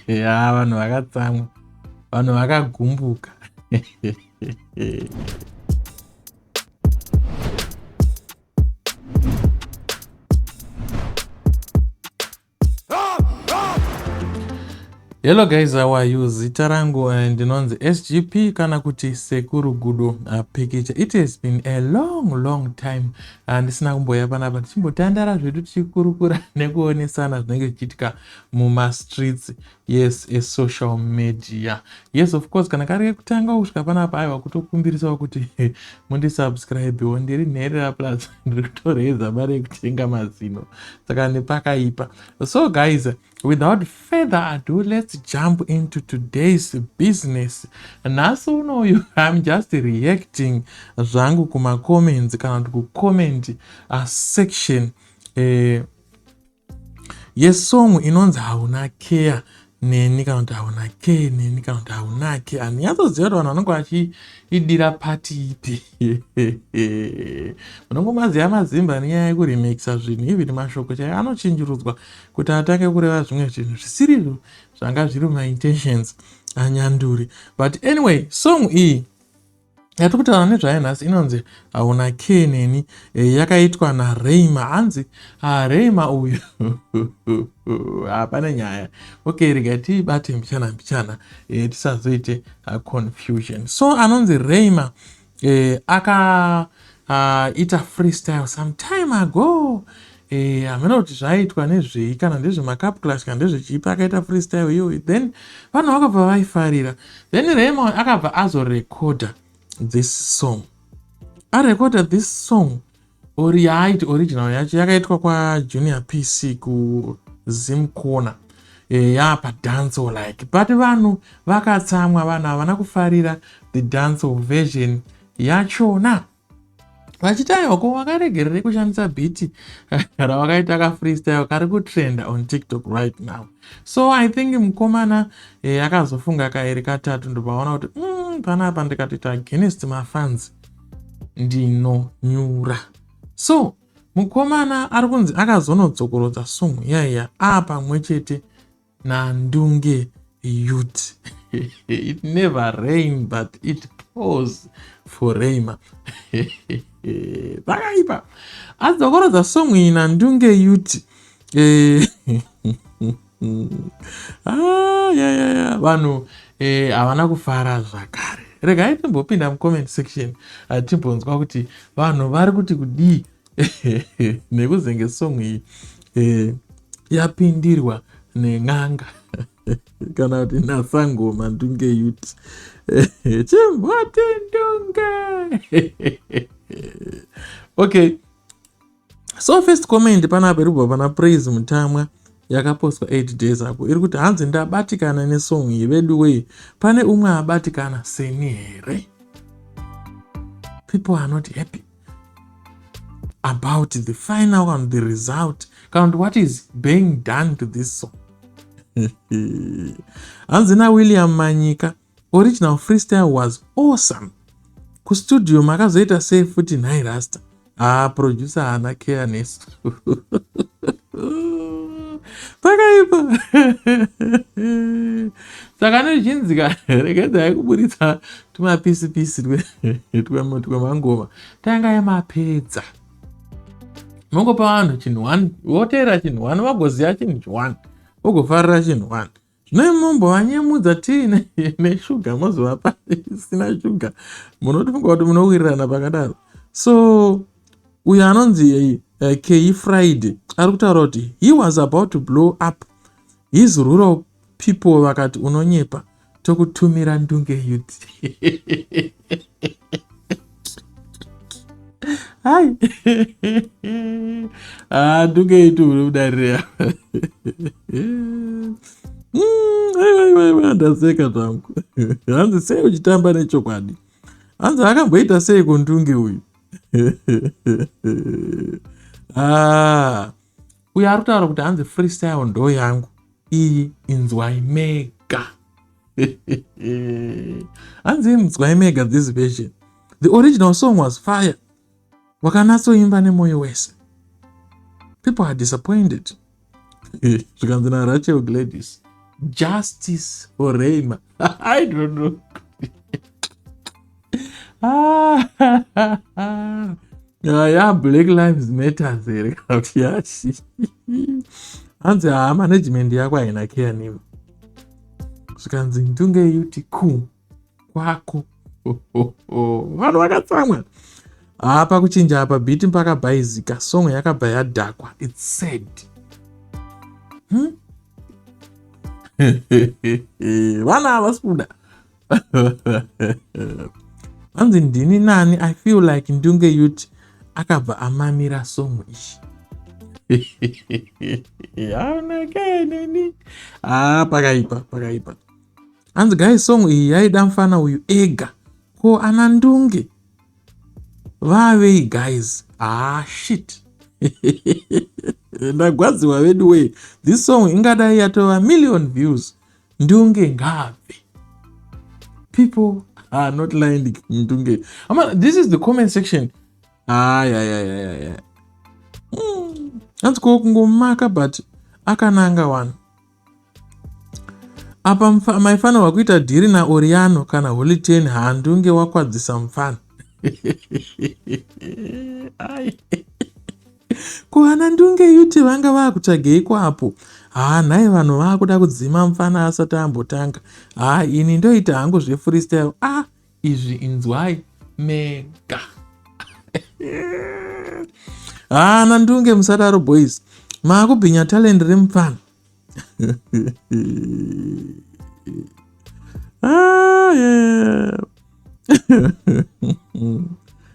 Ya vanhu vakatsamwa, vanhu vakagumbuka. Hello guys, how are you? Zita rangu ndinonzi SGP kana kuti Sekuru Gudo Picture. It has been a long time ndisina kumboya panapa tichimbotandara zvedu tichikurukura nekuonesana zvinenge zvichiitika muma streets. Yes, a social media. Yes, of course, kana kari kutanga kusvika panapa aiwa kutokumbirisawo kuti mundisubscribe ndiri nherera plus ndiri kutoreza mari yekutenga mazino. Saka nepakaipa. So guys, without further ado, let's jump into today's business. Naso unoyu, I'm just reacting zvangu kuma comments kana ku comment section yesong inonzi Hauna Care neni kana kuti Hauna Care neni kana kuti Hauna Care. Handinyatskuziva kuti vanhu vanenge vachiidira pati ipi. Munongomaziva mazimba nenyaya yekuremakisa zvinhu, even mashoko chaiwo anochinjurudzwa kuti atange kureva zvimwe zvinhu zvisiri zvanga zviri ma-intentions anyanduri. But anyway, song iyi yatiri kutaura nezvayo nhasi inonzi Hauna Care neni, yakaitwa naRaymer. Hanzi Raymer uyu hapana nyaya. Okay, regai tibate mbichana tisazoite confusion. So anonzi Raymer akaita freestyle some time ago. Hamena kuti zvaiitwa nezvei, kana ndezvemacap clash kana ndezvechipi, akaita freestyle iyoyo, then vanhu vakabva vaifarira. Then Raymer akabva azorecorda this song. Arecorda this song yaiti original yacho yakaitwa kwaJunior PC kuZim Corner. Yapa dancehall like, but vanhu vakatsamwa, vanhu havana kufarira the dancehall version yachona. Vachiti aiwa ko wakaregerere kushandisa beat ravakaita ka freestyle kari kutrenda on TikTok right now. So I think mukomana akazofunga kairi katatu ndopaona kuti panapa ndikatoita against mafans ndinonyura. So mukomana ari kunzi akazonodzokorodza song yaya pamwe chete naNdunge youth. It never rain but it pours for Raymer. Pakaipa adzokorodza song iyi naNdunge youth. Vanhu havana kufara zvakare. Regai timbopinda mucomment section timbonzwa kuti vanhu vari kuti kudii nekuzenge song iyi yapindirwa nen'anga kana kuti nasangoma Ndunge youth. Chimboti Ndunge. Okay, so first comment panapa iribva pana Praise Mutamwa yakapostwa 8 days ago. Iri kuti hanzi ndabatikana nesong iyi veduwei, pane umwe abatikana seni here. People are not happy about the final and the result, and what is being done to this song. Hanzi na William Manyika, original freestyle was awesome. Kustudio makazoita sei futi nhai rasta. Producer haana care nesu. Pakaipa. Saka nechinzika regedzai kuburitsa tumapisi-pisi twemangoma tanga yemapedza. Mongopa vanhu chinhu 1, voteera chinhu 1, vagoziva chinhu 1, vogofarira chinhu 1. Zvino mombovanyemudza tii neshuga mozovapa isina shuga, munotifunga kuti munowirirana pakadaro. So uyu anonzi K Friday ari kutaura kuti he was about to blow up his rural people, vakati unonyepa tokutumira Ndunge youth. Hai. Ndunge youth unodarira. Ndaseka zvangu. Hanzi sei uchitamba nechokwadi. Hanzi akamboita sei kuNdunge uyu. Uyu ari kutaura kuti hanzi freestyle ndo yangu, iyi inzwai mega. Hanzi inzwai mega this version. The original song was fire. Wakanatsoimba nemoyo wese. People are disappointed. Zvikanzi naRachel Gladys, justice for Raymer. I don't know. Yeah, Black Lives Matter here. Hanzi management yako haina care newe. Zvikanzi Ndunge yuti ku kwako. Vanhu vakatsamwa. Apa kuchinja apa beat pakabhaizika, song yakabva yadhakwa. It's sad. Vana havasikuda. Hanzi ndini nani, I feel like Ndunge yuti akabva amamira song ishi. Pakaipa. Hanzi guys, song iyi yaida mufana uyu ega. Ko ana Ndunge vavei guys. Shit. Ndagwadziwa vedu we. This song ingadai yatova million views. Ndunge ngabve. People are not lying. Ndunge. This is the comment section. Yeah. Hanzi kungomaka but akananga one. Apa maifana wakuita dhiri naOriano kana Holy 10 Ndunge wakwadzisa mufana. Kuhana Ndunge yuti vanga vakutsvagei kwapo. Nhai vanhu vakuda kudzima mufana asati ambotanga. Ini ndoita hangu freestyle. Izvi inzwai mega. Na Ndunge musadaro boys. Makubhinya talent remufana. Yeah.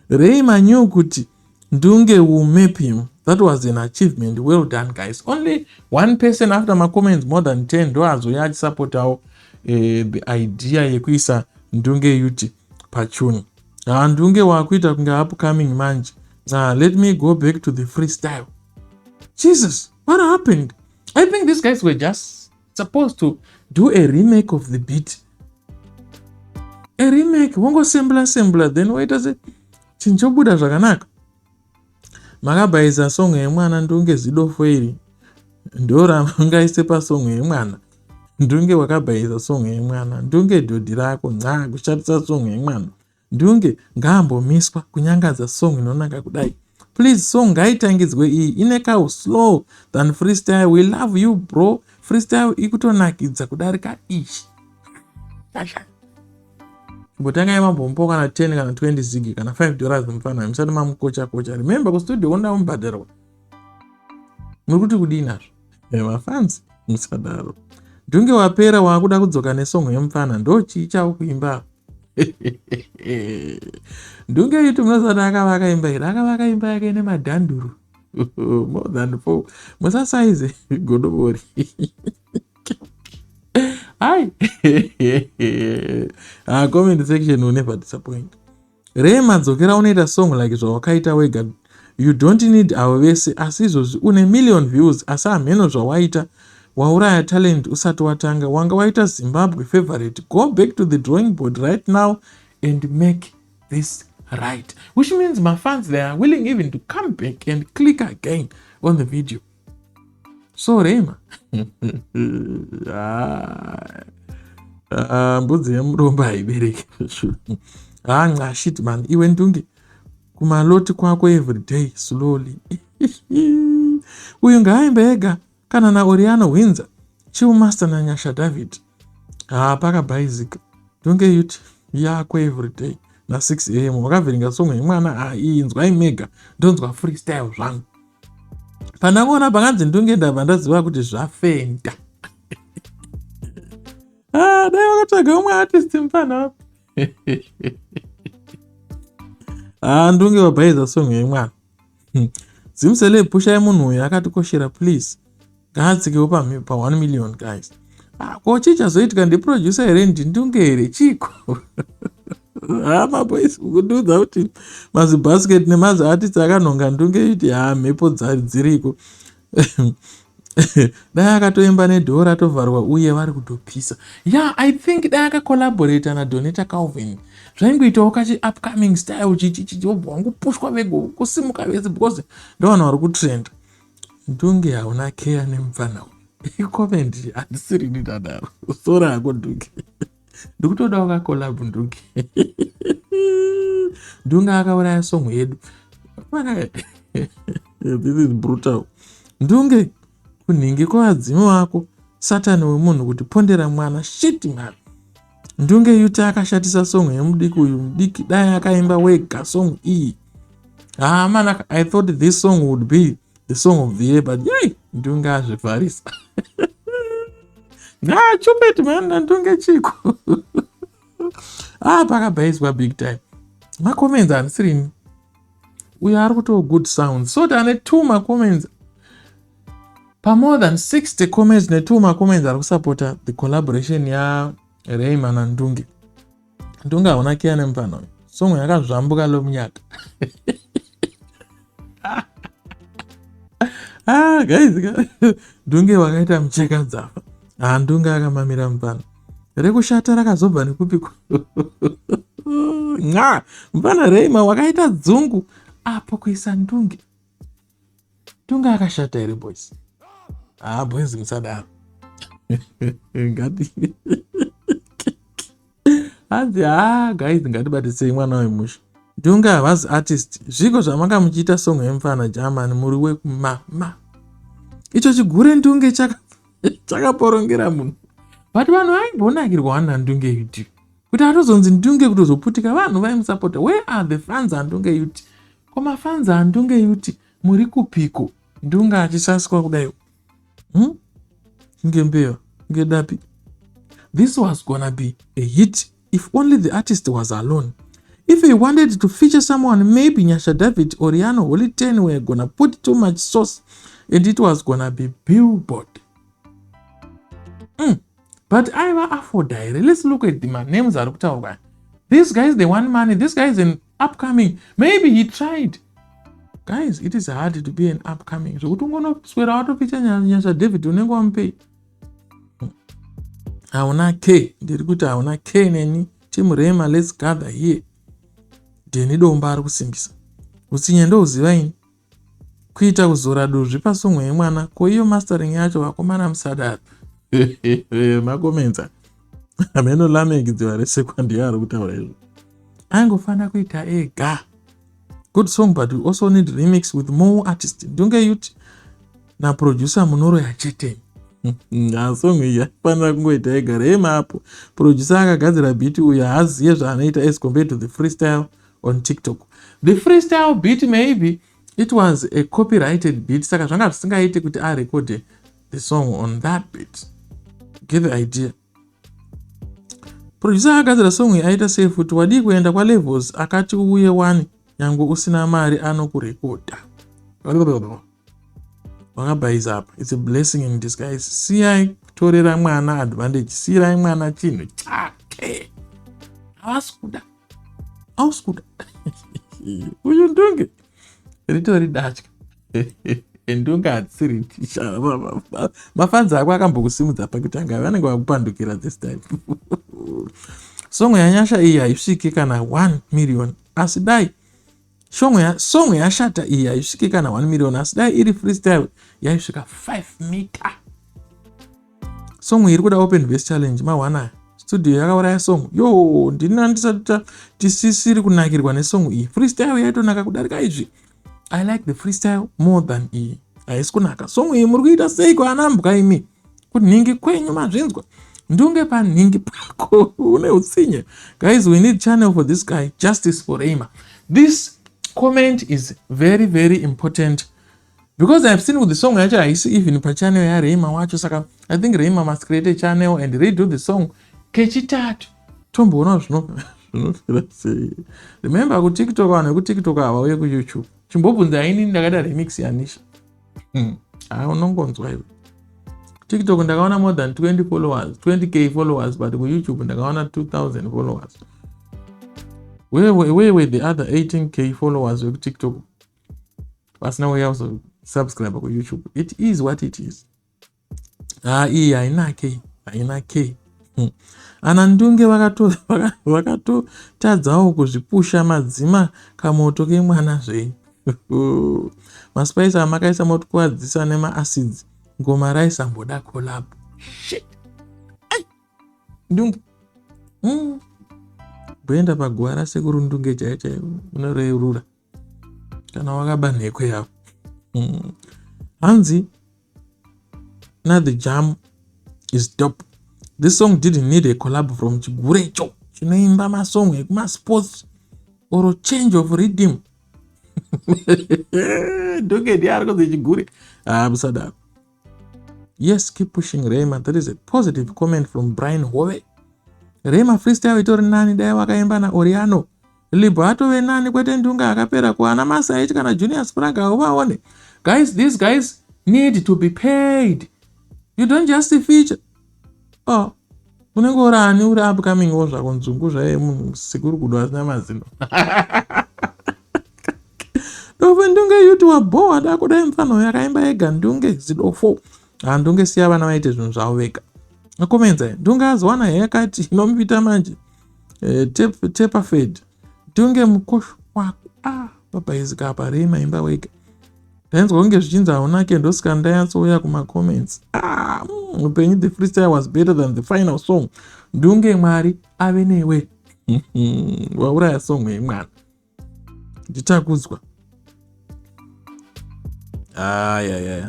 Raymer knew kuti Ndunge will map him. That was an achievement. Well done, guys. Only one person after my comments, more than 10 dollars. We had support our the idea yekuisa Ndunge yuti pachuni. Ndunge wakuita kunga upcoming manje. Let me go back to the freestyle. Jesus, what happened? I think these guys were just supposed to do a remake of the beat. A remake, wongo sembla, then wait a it? Chinchobuda zvakanaka. Makabhaisa song yemwana Ndunge zidofo iri. Ndora mungaise pa song yemwana. Ndunge wakabhaisa song yemwana. Ndunge dhodhi rako kushatisa song yemwana. Ndunge ngaambomiswa kunyangadza song inonaka kudai. Please, song ngaitangidzwe iyi ineka slow than freestyle. We love you bro. Freestyle ikutonakidza kudarika ishi. Botanga yamambompo kana 10 kana 20 zigi kana 5 dollars mfana msana mamukocha. Remember ku studio onda umbadero. Murikuti kudina. Mafans musadaro. Ndunge wapera wakuda kudzoka nesong yemufana ndo chicha kuimba. Ndunge yuti munozada akavaka imba yake nemadhanduru. More than 4. Musasaize godobori. Comment section will never disappoint. Raymer dzokera unoita song like zvawakaita wega. You don't need our vese asi izvozvi une million views asi hameno zvawaita. Wauraya talent usati watanga. Wanga waita Zimbabwe favorite. Go back to the drawing board right now and make this right. Which means my fans, they are willing even to come back and click again on the video. So Raymer. Mbudzi yemurombo haibereki. Shit man. Iwe Ndunge kumaloti kwako everyday slowly. Uyu ngaaimbe ega kana naOriano Windsor chiumaster naNyasha David. Pakabhaizika. Ndunge yuti yako everyday na 6 am wakavhiringa song yemwana. Iyi inzwai mega ndonzwa freestyle zvangu. Pandangoona pakanzi Ndunge ndabva ndaziva kuti zvafenda. Dai wakatsvaga umwe artist mufana. Ndunge wabhaiza song yemwana. Zimsele pushai munhu uyu akatikoshera please. Ngadzikewo pa 1 million guys. Kochicha zoitika ndiproducer here Ndunge here chiko. Maboys kududza kuti mazibasket nemaziartist akanhonga Ndunge yuti mhepo dziriko. Dai akatoimba nedhora tovharwa uye vari kutopisa. Yeah, I think dai akacollaborate naDonita Calvin. Zvaingoitawo kachi upcoming style chichibva wangupushwa vego kusimuka vese because ndo vanhu vari kutrend. Ndunge hauna care nemufana uyu. comment handisiri ndidadaro sora ako Ndunge ndikutoda ukakolabhu Ndunge Ndunge akauraya song yedu this is brutal. Ndunge kunhingi kwavadzimu wako satani wemunhu kuti pondera mwana shit man. Ndunge yuti akashatisa song yemudiki uyu mudiki dai akaimba wega song iyi. Man, I thought this song would be the song of the year, but yay, Ndunge azvivharisa. Chupet man, Ndunge chiko. Pakabhaiswa big time. Macomments handisiri we are kuto good sounds. So tane 2 macomments. Pa more than 60 comments ne 2 macomments are kusupporta the collaboration ya Raymer na Ndunge. Ndunge hauna kia nempano. Song yakazvambuka lo munyaka. Guys. Ndunge wakaita mcheka dzafa. Ndunge akamamira mupano. Rekushata rakazobva nekupiko. Mupana Raymer wakaita dzungu apo kuisa Ndunge. Ndunge akashata here boys. Boys musadaro. Ngati. Guys ngatibatisei mwana wemusha. Ndunge havazi artist. Zviko zvamakamuchita song yemufana German muri wekumama. Icho chigure Ndunge chakaporongera munhu. But vanhu vaimbonakirwa naNdunge yuti. Kuti atozonzi Ndunge kutozoputika vanhu vaimusapota. Where are the fans aNdunge yuti? Koma fans aNdunge yuti muri kupiko. Ndunge achisaswa kudai. Ngembewa, ngedapi. This was gonna be a hit if only the artist was alone. If he wanted to feature someone, maybe Nyasha David or Rihanna Holy 10 were gonna put too much sauce and it was gonna be billboard. But I will afford diary. Let's look at the names are kutaurwa. This guy is the one money. This guy is an upcoming. Maybe he tried. Guys, it is hard to be an upcoming. So we're gonna swear out of feature Nyasha David. Unengo ampe. Hauna K. Ndirikuta hauna K neni. Team Raymer, let's gather here. Deni domba ari kusimbisa. Usinyendo uzivaini. Kuita kuzora dozvi pasongo yemwana. Ko iyo mastering yacho vakomana musadari. Makomenza. Ameno Remake dziwa resequand yari kutaura izvo. Angofana kuita ega. Good song, but we also need remix with more artists. Ndunge yuti na producer munoro yachete. Song iyi yafanira kungoita ega. Raymer apo producer akagadzira beat uyu haaziye zvaanoita as compared to the freestyle on TikTok. The freestyle beat, maybe it was a copyrighted beat, saka zvanga zvisingaite kuti arekode the song on that beat. Get the idea. Producer akagadzira song iyi aita sei futi wadi kuenda levels akati uye 1 nyange usina mari anokurekoda. Wakabaiza apa. It's a blessing in disguise. Siyai torera mwana advantage. Sirai mwana chinhu chake. Auskuda. Uyu Ndunge. Ritori datya. Ndunge hatisiri tisha. Mafanzi ako akambokusimudza pakutanga vanenge vakupandukira this time. Song yanyasha iyi haisviki kana 1 million. Asi dai song yashata iyi haisviki kana 1 million. Asi dai iri freestyle yaisvika 5 meter. Song iri kuda open verse challenge mawana. Studio yakauraya song. Ndina ndisati tisisiri kunakirwa nesong iyi. Freestyle yaitonaka kudarika izvi. I like the freestyle more than iyi. Haisi kunaka. Song iyi muri kuita sei kwaanambuka imi? Kuti nhingi kwenyu mazvinzwa. Ndunge panhingi pako une utsinye. Guys, we need channel for this guy. Justice for Raymer. This comment is very, very important. Because I've seen with the song yacho haisi even pa channel ya Raymer wacho, saka I think Raymer must create a channel and redo the song kechitatu. Tomboona zvinofira sei. Remember ku TikTok vanhu ku TikTok havauye ku YouTube. Chimbobvunza ini ndakada remix yanisha. Unongonzwa iwe. TikTok ndakaona more than 20 followers, 20k followers, but ku YouTube ndakaona 2000 followers. Where were the other 18k followers with TikTok? But now we also subscribe to YouTube. It is what it is. Haina K. Ana Ndunge vakatotadzawo kuzvipusha madzima kamoto kemwana zvenyu. Maspice amakaisa motokuwadzisa nema acids ngoma raisamboda collab. Shit. Ndunge. Boenda pagwara sekuru Ndunge chaicho unoreurura. Kana wakaba nhekwe yavo. Hanzi, now the jam is dope. This song didn't need a collab from Chigurecho. Chinoimba masong ekuma sports or a change of rhythm. Ndunge diargo the Chigure. Absada. Yes, keep pushing Raymer. That is a positive comment from Brian Hove. Raymer freestyle itori nani dai wakaimba na Oriano. Libo atove nani kwete Ndunge akapera kuana Masai kana Junior Spraga uvaone. Guys, these guys need to be paid. You don't just feature. Oh, unenge urani uri upcoming zvako nzungu zvaye munhu sikuru kudo asina mazino. Dove Ndunge yuti waboa dakudai mfano yakaimba ega Ndunge zidofo. Ndunge siya vana vaite zvinhu zvavo vega. Akomenza Ndunge azwana haircut inomupita manje. Taper fade. Ndunge mukosho wako. Papaizika apa Raymer imba wega. Ndainzwa kunge zvichinzi haunake ndosika ndayatsouya kuma-comments. Upenyu the freestyle was better than the final song. Ndunge Mwari ave newe. Wauraya song yemwana. Nditakudzwa.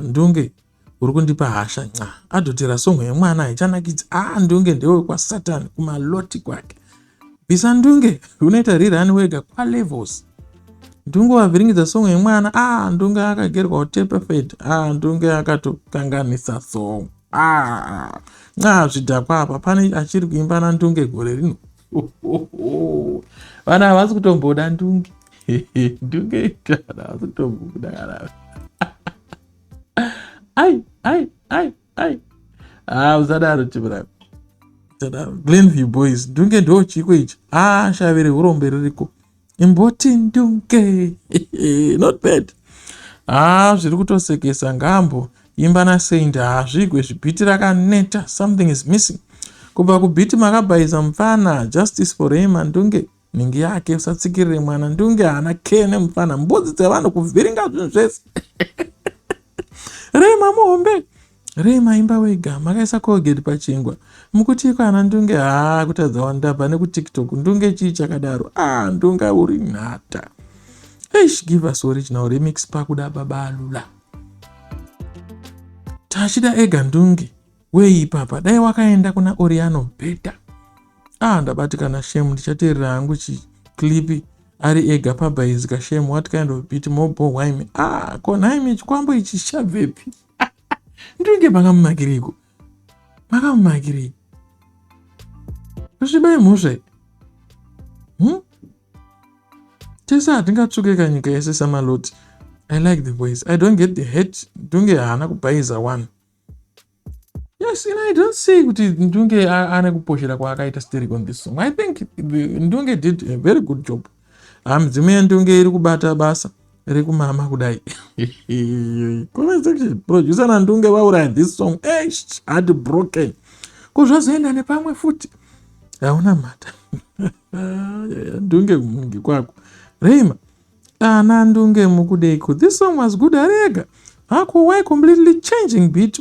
Ndunge uri kundipa hasha. Adhotera song yemwana haichanakidzi. Ndunge ndewe kwaSatan kumaloti kwake. Bisa Ndunge unoita rirani wega kwa-levels. Ndunge wavhiringidza song yemwana. Ndunge akagerwa taper fade. Ndunge akatokanganisa song. Zvidhakwa apa pane achiri kuimba naNdunge gore rino. Vana havasi kutomboda Ndunge. Ndunge havasi kutomboda kana. Usadaro chibra. Glenview boys. Ndunge ndo chiko ichi. Shavire urombe ririko. Imboti Ndunge. Not bad. Zviri kutosekesa ngambo. Imba naSaint hazvigwe zvibhiti rakaneta. Something is missing. Kubva kubhiti makabhaisa mufana. Justice for Raymer Ndunge. Ningi yake usatsikirire mwana. Ndunge hana kene mufana. Mbudzi dzevanhu kuvhiringa zvinhu zvese. Raymer muhombe. Raymer imba wega. Makaisa Colgate pachingwa. Mukuti kana Ndunge kutadza wandabva nekuTikTok. Ndunge chii chakadaro. Ndunge uri nhata. Give us original remix pakuda babalula. Tachida ega Ndunge. Wei papa dai wakaenda kuna Oriano better. Ndabatikana shame ndichateerera hangu chiklipi ari ega pabhaizika shame. What kind of beat mobo waime. Konaime chikwambo ichi chabvepi. Ndunge makamumakiriko. Makamumakiriko. Kusvibai mhosve. Tesa hatingatsukeka nyika yese samaloti. I like the voice. I don't get the hate. Ndunge haana kubhaiza one. Yes, I don't see kuti Ndunge ane kuposhera kwaakaita stereo on this song. I think Ndunge did a very good job. Dzimwe Ndunge iri kubata basa iri kumama kudai. Comment section. Producer naNdunge vauraya this song. Heartbroken. Kuzvazoenda nepamwe futi. Hauna mata. Ndunge mungi kwako. Raymer. Ndunge mukudeiko. This song was good arega. Why completely changing beat?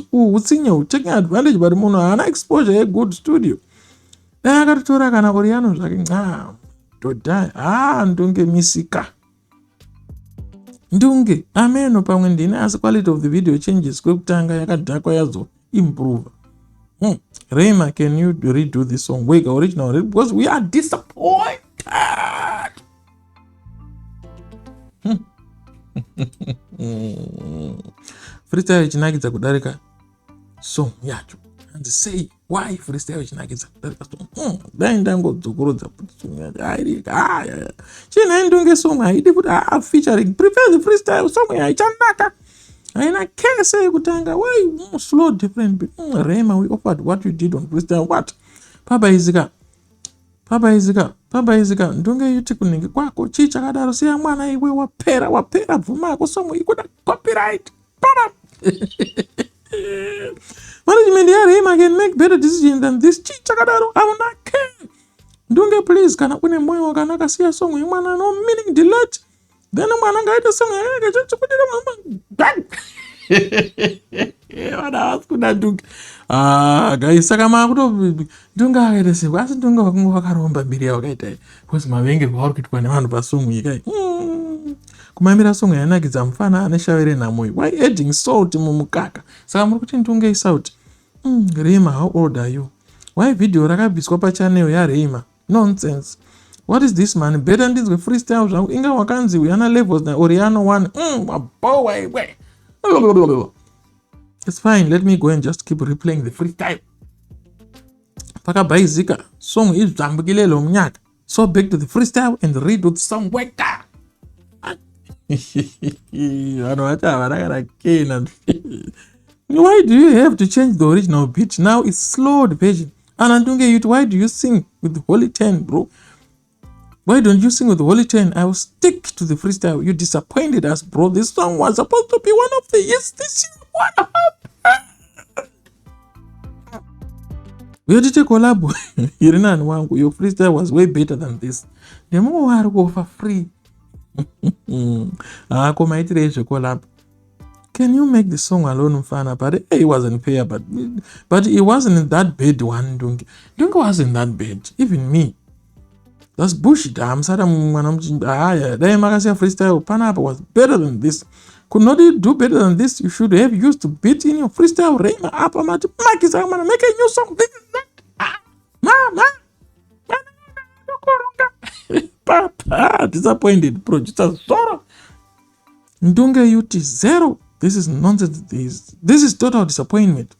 Taking advantage but munhu haana exposure a good studio. Akatotora kana Oriano zvake. Dodai. Ndunge misika. Ndunge ameno pamwe ndine asi quality of the video changes kwekutanga yakadhakwa yazo improve. Raymer, can you redo this song? Wega original because we are disappointed. Freestyle ichinakidza kudarika song yacho. And say why freestyle ichinakidza kudarika song. Dai ndangodzokorodza kuti song yacho airika. China Ndunge song haidi kuti featuring prefer the freestyle song yaichanaka. Haina kese kutanga. Why slow different beat? Raymer, we offered what you did on freestyle. What? Pabhaizika. Ndunge yuti kuningi kwako chii chakadaro siya mwana iwe wapera bvuma yako somo ikuda copyright. Management ya Raymer can make better decisions than this chii chakadaro. Hauna care. Ndunge please kana une moyo wakanaka siya song yemwana no meaning delete. Then mwana ngaita song yakachachukudira mama. Vana vasikuda Ndunge. Guys, saka makuto Ndunge akaita seko, asi Ndunge wakunge wakaromba mbiri yawakaita iyi. Because mavengerwa wauri kuitwa nevanhu pasongo ikai. Kumamira songo yanakidza mufana ane shavere nhamoi. Why adding salt mumukaka? Saka muri kuti Ndunge isauti. Raymer, how old are you? Why video rakabviswa pachannel yaRaymer? Nonsense. What is this man? Better ndinzwe freestyle zvangu. Inga wakanzi uyana levels na Oriano 1. It's fine. Let me go and just keep replaying the freestyle. Pakabhaizika. Song is zambukilelo mnyaka. So back to the freestyle and read with some weka. Why do you have to change the original beat? Now it's slowed version. And Ndunge, why do you sing with the Holy 10, bro? Why don't you sing with the Holy 10? I will stick to the freestyle. You disappointed us, bro. This song was supposed to be one of the hits this year. What happened? We did a collab. Irinan wangu, your freestyle was way better than this. The more I go for free. Come collab. Can you make the song alone, Mfana? But it wasn't fair, but it wasn't that bad one, Ndunge. Ndunge wasn't that bad. Even me. That's bullshit. I'm sorry. Freestyle Panapa was better than this. Could not you do better than this? You should have used to beat in your freestyle. Raymer up. I'm going to make a new song. This is not. Papa, disappointed. Producer Zoro. Ndunge UT 0. This is nonsense. This is total disappointment.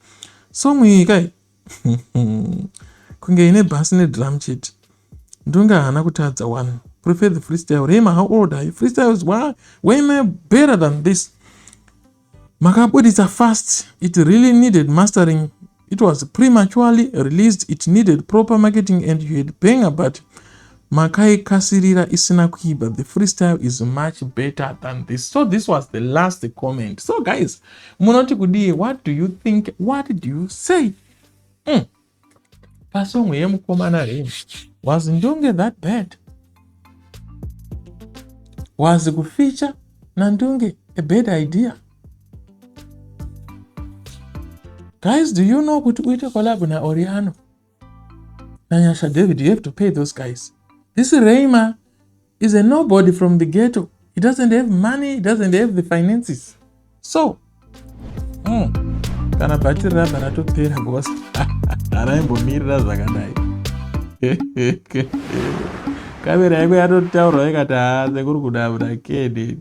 Song we guy. Kungeine bass ne drum cheat. Ndunge hana kutadza one. Prefer the freestyle. Raymer, how old are you? Freestyle is way better than this. Makaput is a fast. It really needed mastering. It was prematurely released. It needed proper marketing and you had banger, but Makai Kasirira isina kuiba. The freestyle is much better than this. So this was the last comment. So guys, Munoti Kudi, what do you think? What do you say? Pasong YEMWANA Raymer. Was Ndunge that bad? Was the feature Ndunge a bad idea? Guys, do you know kuti uite collab na Oriano? Nanyasha David, you have to pay those guys. This Raymer is a nobody from the ghetto. He doesn't have money, he doesn't have the finances. So, kana batira banatopera boss. Araimbomirira zvakadai. Kamera yako yatotaura yakati haze kuri kuda kedi.